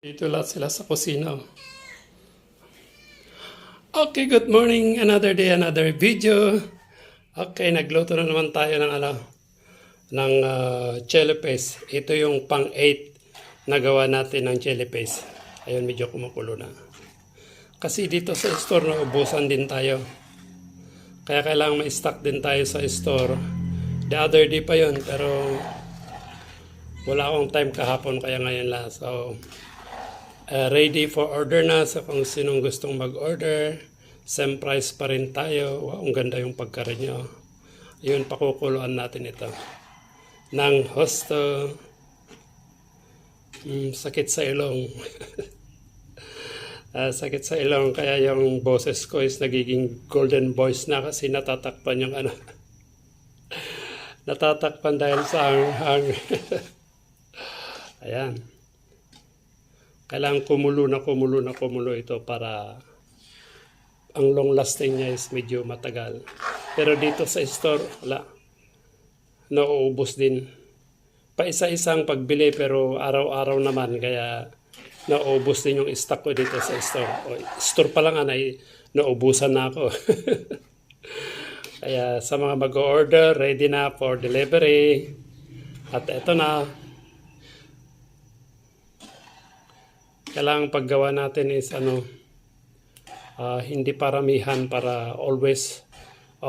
Dito lahat sila sa kusina. Okay, good morning. Another day, another video. Okay, nagluto na naman tayo ng chili paste. Ito yung pang-8 na gawa natin ng chili paste. Ayun, medyo kumukulo na. Kasi dito sa store naubusan din tayo. Kaya kailangan ma-stock din tayo sa store. The other day pa yun, pero wala akong time kahapon kaya ngayon lang. So, ready for order na sa kung sinong gustong mag-order. Same price pa rin tayo. Wow, ang ganda yung pagkarin nyo. Ayun, pakukuluan natin ito. Ng husto. Sakit sa ilong. Sakit sa ilong. Kaya yung boses ko is nagiging golden voice na kasi natatakpan yung ano. Natatakpan dahil sa hang. Ayan. Kailangan kumulo ito para ang long lasting niya is medyo matagal. Pero dito sa store, wala. Nauubos din. Paisa-isang pagbili pero araw-araw naman kaya nauubos din yung stock ko dito sa store. O, store pa lang ay naubusan na ako. Kaya sa mga mag-order, ready na for delivery. At ito na. Kailangan paggawa natin is hindi paramihan para always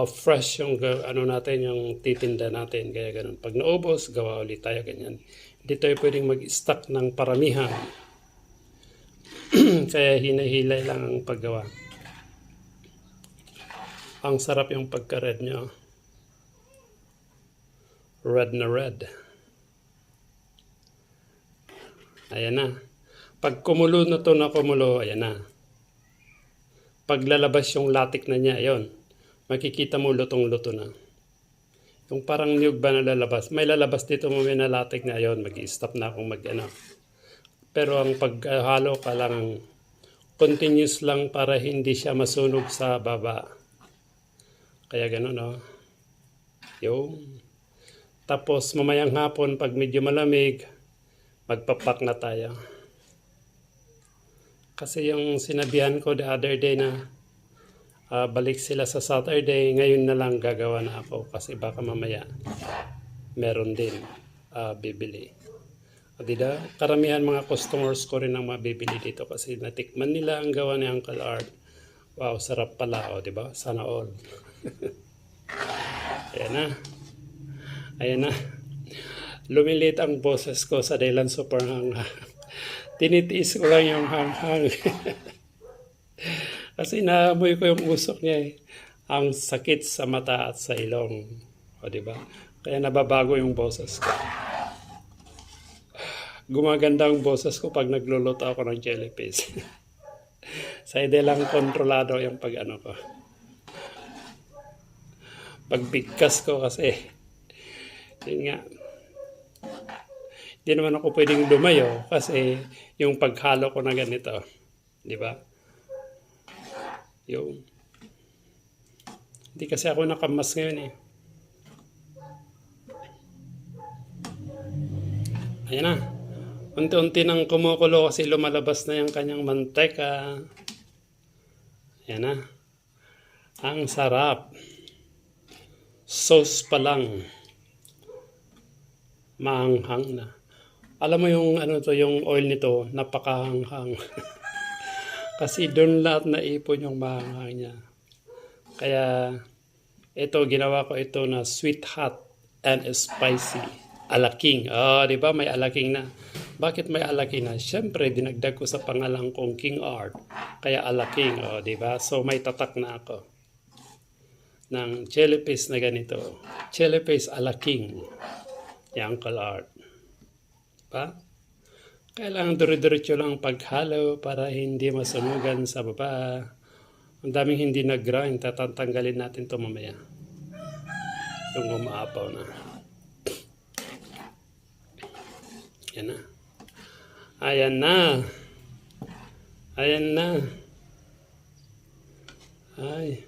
fresh yung natin, yung titinda natin. Kaya ganun. Pag naubos, gawa ulit tayo ganyan. Hindi tayo pwedeng mag-stock ng paramihan. Kaya hinahilay lang ang paggawa. Ang sarap yung pagka-red nyo. Red na red. Ayan na. Pag kumulo na to na kumulo, ayan na. Pag lalabas yung latik na niya, ayun. Makikita mo lutong-luto na. Yung parang niyog ba na lalabas? May lalabas dito mo may na latik na, ayun. Mag-i-stop na akong mag-ano. Pero ang paghalo ka lang, continuous lang para hindi siya masunog sa baba. Kaya gano'n, no? Yung. Tapos mamayang hapon, pag medyo malamig, magpapak na tayo. Kasi yung sinabihan ko the other day na balik sila sa Saturday, ngayon na lang gagawa na ako kasi baka mamaya meron din bibili. Diba? Karamihan mga customers ko rin ang mabibili dito kasi natikman nila ang gawa ni Uncle Art. Wow, sarap pala, o diba? Sana all. Ayan na. Ayan na. Lumilit ang boses ko sa dahilan super hanga. Tinitiis ko lang yung hanghang. Kasi naamoy ko yung usok niya eh. Ang sakit sa mata at sa ilong. O diba? Kaya nababago yung boses ko. Gumaganda ang boses ko pag nagluluto ako ng chili paste. Sa ide lang kontrolado yung pag-ano ko. Pagbigkas ko kasi. Yun nga. Hindi naman ako pwedeng lumayo kasi yung paghalo ko na ganito. Di ba? Yung. Hindi kasi ako nakamas ngayon eh. Ayan na. Unti-unti nang kumukulo kasi lumalabas na yung kanyang manteka. Ayan na. Ang sarap. Sauce pa lang. Maanghang na. Alam mo yung yung oil nito, napakahanghang. Kasi doon lahat naipon yung maanghang niya. Kaya ito ginawa ko ito na sweet hot and spicy. Alaking. Di ba may alaking na? Bakit may alaking na? Siyempre dinagdag ko sa pangalan kong King Art. Kaya alaking, di ba? So may tatak na ako ng chili paste na ganito. Chili paste alaking. Yung Uncle Art. Pa? Kailangan dire-diretso lang paghalo para hindi masunugan sa baba. Ang daming hindi nag-grind. Tatanggalin natin ito mamaya. Yung umaapaw na. Yan na. Ayan na. Ayan na. Ay.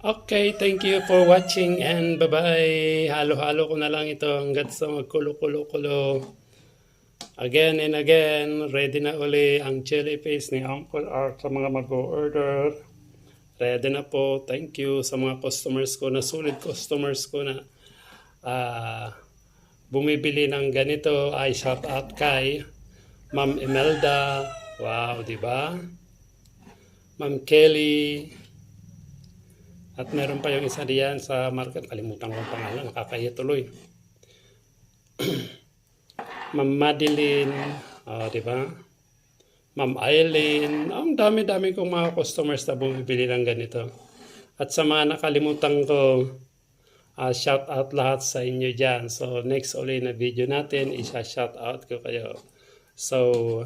Okay, thank you for watching and bye-bye. Halo-halo ko na lang ito hanggat sa magkulo-kulo-kulo. Again and again, ready na uli ang chili paste ni Uncle Art sa mga mag-order. Ready na po. Thank you sa mga customers ko na solid customers ko na bumibili ng ganito. Ay shout out kay Ma'am Imelda. Wow, di ba? Ma'am Kelly. At meron pa yung isa diyan sa market. Kalimutan ko ang pangalan. Nakakahiya tuloy. Ma'am Madeline. Di ba? Ma'am Eileen. Ang dami-dami kong mga customers na bumibili ng ganito. At sa mga nakalimutan ko, shout out lahat sa inyo dyan. So next ulit na video natin, isa-shout out ko kayo. So,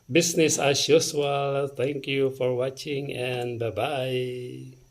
business as usual. Thank you for watching and bye-bye.